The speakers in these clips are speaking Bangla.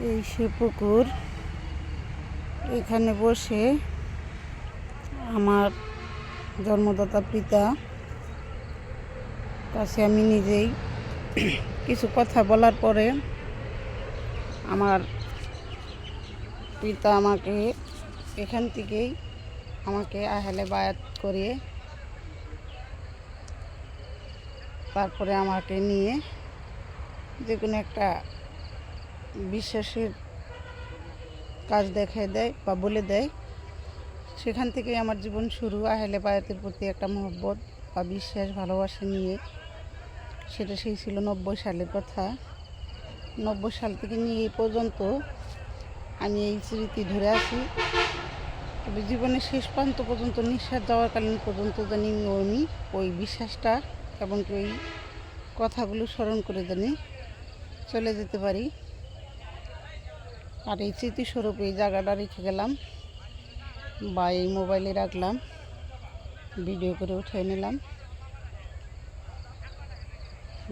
এই সে পুকুর, এখানে বসে আমার জন্মদাতা পিতা কাছে আমি নিজেই কিছু কথা বলার পরে আমার পিতা আমাকে এখান থেকেই আমাকে আহলে বায়াত করে তারপরে আমাকে নিয়ে যে কোনো একটা বিশ্বাসের কাজ দেখায় দেয় বা বলে দেয়। সেখান থেকেই আমার জীবন শুরু আহলে বায়াতের প্রতি একটা মহব্বত বা বিশ্বাস ভালোবাসা নিয়ে। সেটা সেই ছিল 90 সালের কথা। 90 সাল থেকে নিয়ে এই পর্যন্ত আমি এই স্মৃতি ধরে আছি। তবে জীবনের শেষ প্রান্ত পর্যন্ত নিঃশ্বাস যাওয়াকালীন পর্যন্ত জানি আমি ওই বিশ্বাসটা এবং ওই কথাগুলো স্মরণ করে জানি চলে যেতে পারি। আর এই স্মৃতিস্বরূপ এই জায়গাটা রেখে গেলাম বা এই মোবাইলে রাখলাম, ভিডিও করে উঠে নিলাম।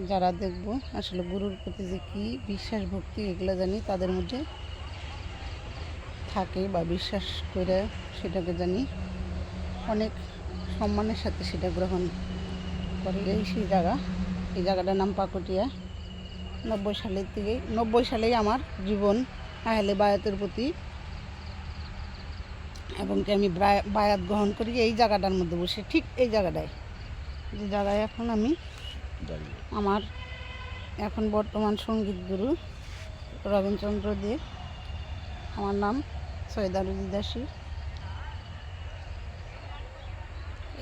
যারা দেখব আসলে গুরুর প্রতি যে কী বিশ্বাস ভক্তি এগুলো জানি তাদের মধ্যে থাকে বা বিশ্বাস করে সেটাকে জানি অনেক সম্মানের সাথে সেটা গ্রহণ করে। এই সেই জায়গা, এই জায়গাটার নাম পাকুটিয়া। 90 সালেই আমার জীবন আহলে বায়াতের প্রতি এবং কি আমি বায়াত গ্রহণ করি এই জায়গাটার মধ্যে বসে, ঠিক এই জায়গাটায়, যে জায়গায় এখন আমি আমার এখন বর্তমান সঙ্গীত গুরু রবীন্দ্রচন্দ্র দে, আমার নাম সৈয়দা রুজি দাসী।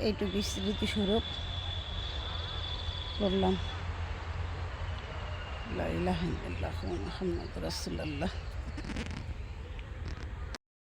এইটুকু স্মৃতিস্বরূপ করলাম। লা ইলাহা ইল্লাল্লাহু মুহাম্মাদুর রাসূলুল্লাহ।